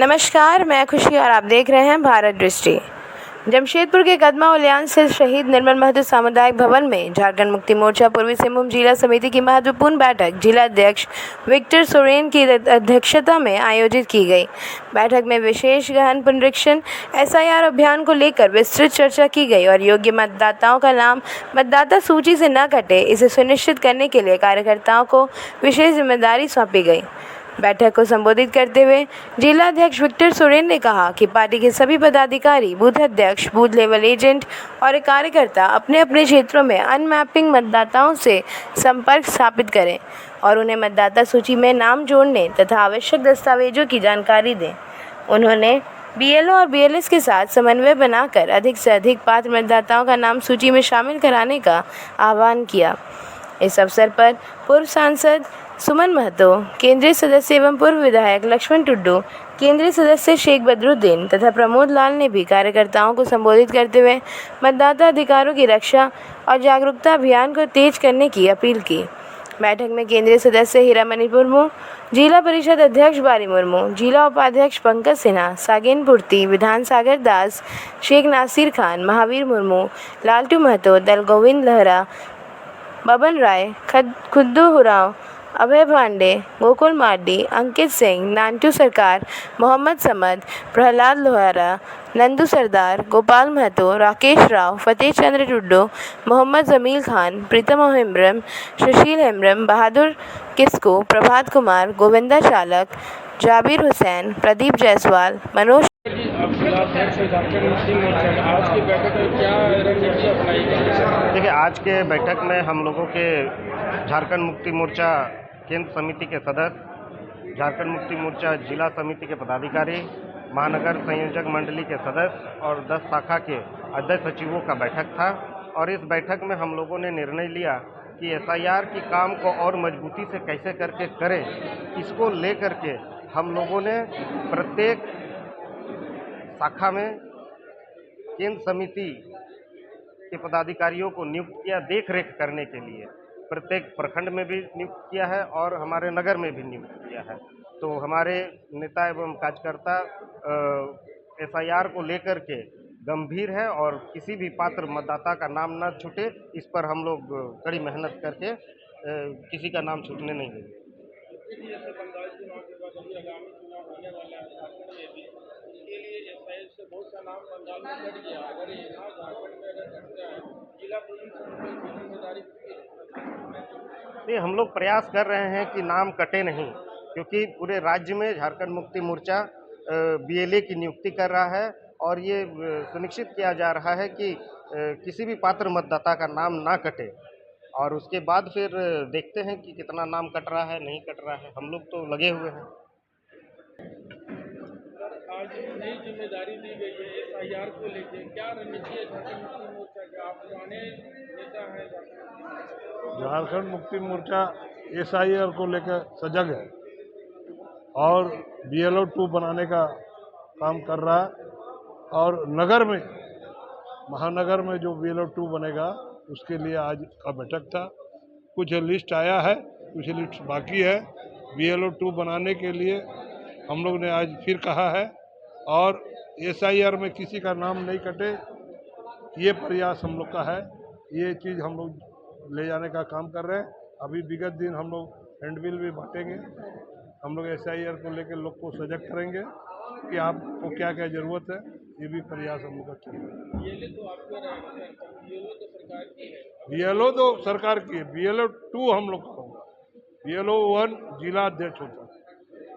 नमस्कार, मैं खुशी और आप देख रहे हैं भारत दृष्टि। जमशेदपुर के कदमा उलियान स्थित शहीद निर्मल महतो सामुदायिक भवन में झारखंड मुक्ति मोर्चा पूर्वी सिंहभूम जिला समिति की महत्वपूर्ण बैठक जिला अध्यक्ष विक्टर सोरेन की अध्यक्षता में आयोजित की गई। बैठक में विशेष गहन पुनरीक्षण SIR अभियान को लेकर विस्तृत चर्चा की गई और योग्य मतदाताओं का नाम मतदाता सूची से न कटे, इसे सुनिश्चित करने के लिए कार्यकर्ताओं को विशेष जिम्मेदारी सौंपी गई। बैठक को संबोधित करते हुए जिला अध्यक्ष विक्टर सोरेन ने कहा कि पार्टी के सभी पदाधिकारी, बूथ अध्यक्ष, बूथ लेवल एजेंट और कार्यकर्ता अपने अपने क्षेत्रों में अनमैपिंग मतदाताओं से संपर्क स्थापित करें और उन्हें मतदाता सूची में नाम जोड़ने तथा आवश्यक दस्तावेजों की जानकारी दें। उन्होंने BLO और BLS के साथ समन्वय बनाकर अधिक से अधिक पात्र मतदाताओं का नाम सूची में शामिल कराने का आह्वान किया। इस अवसर पर पूर्व सांसद सुमन महतो, केंद्रीय सदस्य एवं पूर्व विधायक लक्ष्मण टुड्डू, केंद्रीय सदस्य शेख बदरुद्दीन तथा प्रमोद लाल ने भी कार्यकर्ताओं को संबोधित करते हुए मतदाता अधिकारों की रक्षा और जागरूकता अभियान को तेज करने की अपील की। बैठक में केंद्रीय सदस्य हीरामणि मुर्मू, जिला परिषद अध्यक्ष बारी मुर्मू, जिला उपाध्यक्ष पंकज सिन्हा, सागेन पूर्ति, विधान सागर दास, शेख नासिर खान, महावीर मुर्मू, लालटू महतो, दल गोविंद लहरा, बबन राय, खुद्दू हुराव, अभय पांडे, गोकुल मार्डी, अंकित सिंह, नांटू सरकार, मोहम्मद समद, प्रहलाद लोहारा, नंदू सरदार, गोपाल महतो, राकेश राव, फतेह चंद्र टुड्डू, मोहम्मद जमील खान, प्रीतम हेम्ब्रम, सुशील हेम्ब्रम, बहादुर किस्कू, प्रभात कुमार, गोविंदा चालक, जाबिर हुसैन, प्रदीप जायसवाल, मनोज। देखिए, आज के बैठक में हम लोगों के झारखंड मुक्ति मोर्चा केंद्र समिति के सदस्य, झारखंड मुक्ति मोर्चा जिला समिति के पदाधिकारी, महानगर संयोजक मंडली के सदस्य और 10 शाखा के अध्यक्ष सचिवों का बैठक था। और इस बैठक में हम लोगों ने निर्णय लिया कि SIR की काम को और मजबूती से कैसे करके करें, इसको लेकर के हम लोगों ने प्रत्येक शाखा में केंद्र समिति के पदाधिकारियों को नियुक्त किया देख रेख करने के लिए। प्रत्येक प्रखंड में भी नियुक्त किया है और हमारे नगर में भी नियुक्त किया है। तो हमारे नेता एवं कार्यकर्ता SIR को लेकर के गंभीर है और किसी भी पात्र मतदाता का नाम न छूटे, इस पर हम लोग कड़ी मेहनत करके किसी का नाम छूटने नहीं देंगे। नहीं, हम लोग प्रयास कर रहे हैं कि नाम कटे नहीं, क्योंकि पूरे राज्य में झारखंड मुक्ति मोर्चा BLA की नियुक्ति कर रहा है और ये सुनिश्चित किया जा रहा है कि किसी भी पात्र मतदाता का नाम ना कटे। और उसके बाद फिर देखते हैं कि कितना नाम कट रहा है, नहीं कट रहा है। हम लोग तो लगे हुए हैं। आज नई जिम्मेदारी दी गई है SIR को लेकर, क्या रणनीति है झारखंड मुक्ति मोर्चा का? आप पुराने नेता हैं झारखंड मुक्ति मोर्चा SIR को लेकर सजग है और BLO 2 बनाने का काम कर रहा है। और नगर में, महानगर में जो BLO 2 बनेगा उसके लिए आज का बैठक था। कुछ लिस्ट आया है, कुछ लिस्ट बाकी है। BLO 2 बनाने के लिए हम लोग ने आज फिर कहा है और SIR में किसी का नाम नहीं कटे, ये प्रयास हम लोग का है। ये चीज़ हम लोग ले जाने का काम कर रहे हैं। अभी विगत दिन हम लोग हैंडबिल भी बांटेंगे। हम लोग SIR को लेकर लोग को सजग करेंगे कि आपको क्या क्या ज़रूरत है, ये भी प्रयास हम लोग का चल रहा है। BLO तो सरकार की है, BLO 2 हम लोग का होगा। BLO 1 जिला अध्यक्ष होता है,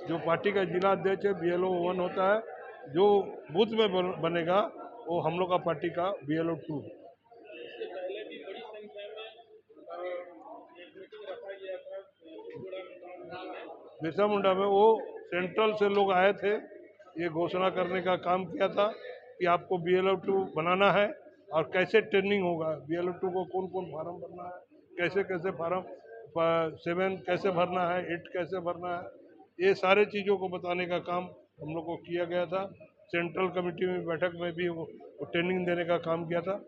जो पार्टी का जिला अध्यक्ष है BLO 1 होता है। जो बूथ में बनेगा वो हम लोग का पार्टी का BLO 2 है। बिरसा मुंडा में वो सेंट्रल से लोग आए थे, ये घोषणा करने का काम किया था कि आपको BLO 2 बनाना है और कैसे ट्रेनिंग होगा, BLO 2 को कौन कौन फार्म भरना है, कैसे कैसे फार्म 7 कैसे भरना है, 8 कैसे भरना है, ये सारे चीज़ों को बताने का काम हम लोग को किया गया था। सेंट्रल कमेटी में बैठक में भी वो ट्रेनिंग देने का काम किया था।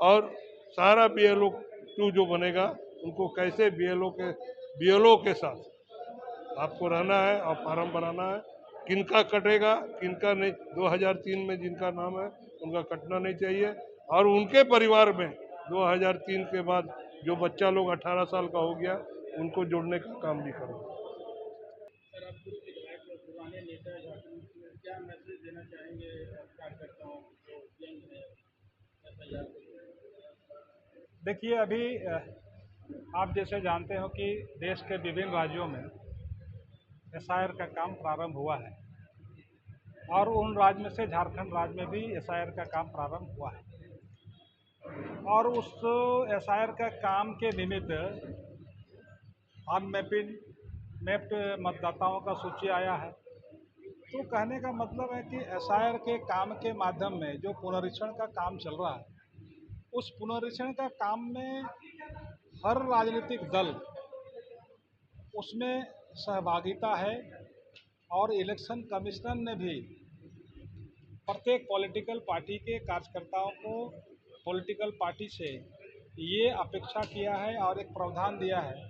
और सारा BLO 2 जो बनेगा उनको कैसे BLO के साथ आपको रहना है और फार्म बनाना है, किनका कटेगा किनका नहीं। 2003 में जिनका नाम है उनका कटना नहीं चाहिए, और उनके परिवार में 2003 के बाद जो बच्चा लोग 18 साल का हो गया उनको जोड़ने का काम भी करें। सर, आप पूर्व विधायक और पुराने नेता हैं झारखंड में, क्या मैसेज देना चाहेंगे कार्यकर्ताओं को जो यंग है SIR को लेकर? देखिए, अभी आप जैसे जानते हो कि देश के विभिन्न राज्यों में SIR का काम प्रारंभ हुआ है, और उन राज्य में से झारखंड राज्य में भी SIR का काम प्रारंभ हुआ है, और उस SIR का काम के निमित्त मैप्ड मतदाताओं का सूची आया है। तो कहने का मतलब है कि SIR के काम के माध्यम में जो पुनरीक्षण का काम चल रहा है, उस पुनरीक्षण का काम में हर राजनीतिक दल उसमें सहभागिता है, और इलेक्शन कमिश्नर ने भी प्रत्येक पॉलिटिकल पार्टी के कार्यकर्ताओं को पॉलिटिकल पार्टी से ये अपेक्षा किया है और एक प्रावधान दिया है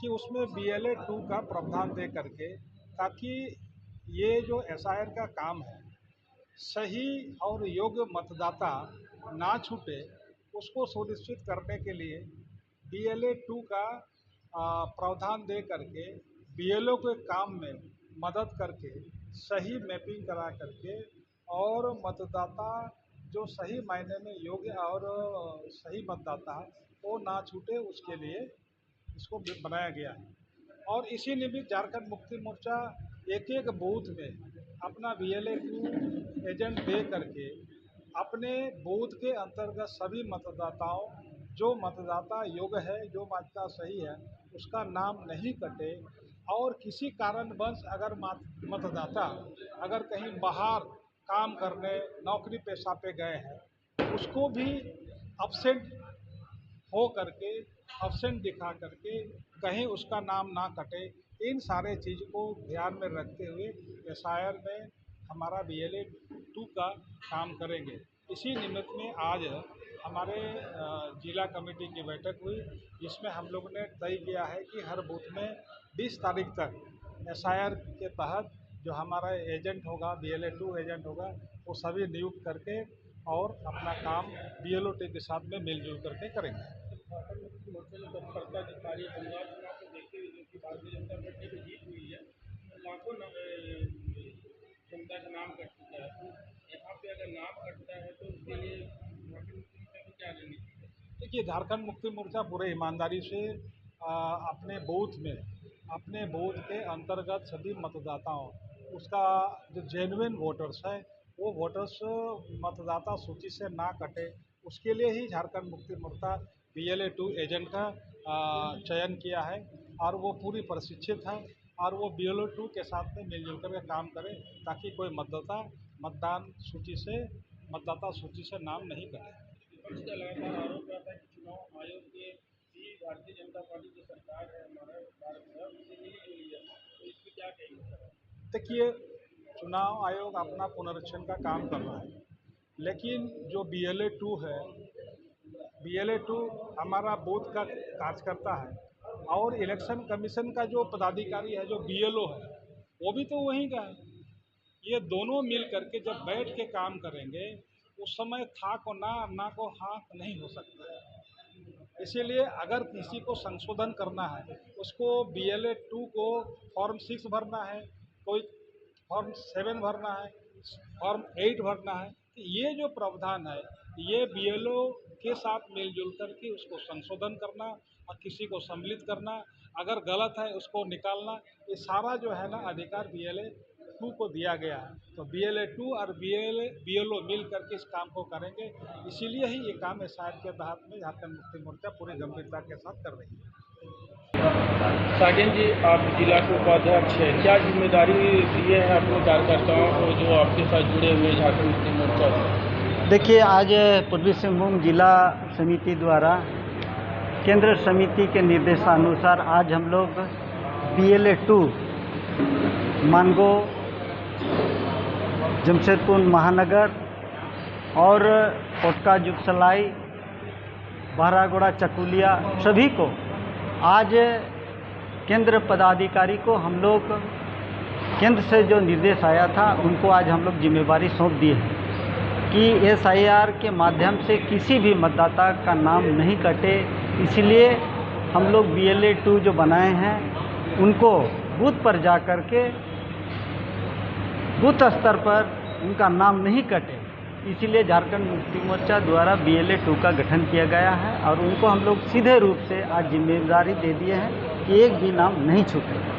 कि उसमें BLA 2 का प्रावधान दे करके, ताकि ये जो SIR का काम है सही और योग्य मतदाता ना छूटे, उसको सुनिश्चित करने के लिए BLA 2 का प्रावधान दे करके BLO के काम में मदद करके सही मैपिंग करा करके, और मतदाता जो सही मायने में योग्य और सही मतदाता है वो ना छूटे, उसके लिए इसको बनाया गया है। और इसी निमित्त झारखंड मुक्ति मोर्चा एक एक बूथ में अपना BLA 2 एजेंट दे करके अपने बूथ के अंतर्गत सभी मतदाताओं, जो मतदाता योग्य है, जो मतदाता सही है, उसका नाम नहीं कटे, और किसी कारणवश अगर मतदाता अगर कहीं बाहर काम करने नौकरी पेशा पे गए हैं, उसको भी अब्सेंट हो करके, अब्सेंट दिखा करके कहीं उसका नाम ना कटे। इन सारे चीज़ को ध्यान में रखते हुए SIR में हमारा BLA 2 का काम करेंगे। इसी निमित्त में आज हमारे जिला कमेटी की बैठक हुई, जिसमें हम लोग ने तय किया है कि हर बूथ में 20 तारीख तक SIR के तहत जो हमारा एजेंट होगा, BLA 2 एजेंट होगा, वो सभी नियुक्त करके और अपना काम BLO के साथ में मिलजुल करके करेंगे। झारखंड मुक्ति मोर्चा ने तत्परता दिखाई है बंगाल चुनाव को देखते हुए, जो कि भारतीय जनता पार्टी की जीत हुई है, लाखों जनता का नाम कट चुका है। तो यहाँ पे अगर नाम कटता है तो उसके लिए झारखंड मुक्ति मोर्चा की क्या रणनीति है? देखिए, झारखंड मुक्ति मोर्चा पूरे ईमानदारी से अपने बूथ के अंतर्गत सभी मतदाताओं, उसका जो जेन्युइन वोटर्स है, वो वोटर्स मतदाता सूची से ना कटे, उसके लिए ही झारखंड मुक्ति मोर्चा BLA 2 एजेंट का चयन किया है, और वो पूरी प्रशिक्षित है, और वो BLA 2 के साथ में मिलजुल कर काम करे, ताकि कोई मतदाता सूची से नाम नहीं कटे। विपक्ष का लगातार आरोप रहता है कि चुनाव आयोग के भी भारतीय जनता पार्टी की सरकार है, हमारा भारत है, उससे मिली जुली है, तो इस पर क्या कहेंगे सर? देखिए, चुनाव आयोग अपना पुनरीक्षण का काम कर रहा है, लेकिन जो BLA 2 है, BLA 2 हमारा बूथ का कार्यकर्ता है, और इलेक्शन कमीशन का जो पदाधिकारी है, जो BLO है, वो भी तो वहीं का है। ये दोनों मिल करके जब बैठ के काम करेंगे, उस समय था को ना को हाँ नहीं हो सकता है। इसीलिए अगर किसी को संशोधन करना है, उसको BLA 2 को फॉर्म 6 भरना है, कोई फॉर्म 7 भरना है, फॉर्म 8 भरना है। ये जो प्रावधान है, ये BLO के साथ मिलजुल करके उसको संशोधन करना और किसी को सम्मिलित करना, अगर गलत है उसको निकालना, ये सारा जो है ना अधिकार BLA 2 को दिया गया है। तो BLA 2 और BLO मिल करके इस काम को करेंगे। इसीलिए ही ये काम SIR के तहत में झारखंड मुक्ति मोर्चा पूरी गंभीरता के साथ कर रही है। साजन जी, आप जिला के उपाध्यक्ष हैं, क्या जिम्मेदारी दी है अपने कार्यकर्ताओं को जो आपके साथ जुड़े हुए झारखंड मुक्ति मोर्चा से? देखिए, आज पूर्वी सिंहभूम जिला समिति द्वारा केंद्र समिति के निर्देशानुसार आज हम लोग BLA 2 मानगो, जमशेदपुर महानगर और कोटका जुगसलाई, बहरागोड़ा, चकुलिया, सभी को आज केंद्र पदाधिकारी को हम लोग केंद्र से जो निर्देश आया था उनको आज हम लोग जिम्मेवारी सौंप दी है कि SIR के माध्यम से किसी भी मतदाता का नाम नहीं कटे। इसलिए हम लोग BLA-2 जो बनाए हैं उनको बूथ पर जा कर के बूथ स्तर पर उनका नाम नहीं कटे, इसीलिए झारखंड मुक्ति मोर्चा द्वारा BLA-2 का गठन किया गया है और उनको हम लोग सीधे रूप से आज जिम्मेदारी दे दिए हैं कि एक भी नाम नहीं छूटे।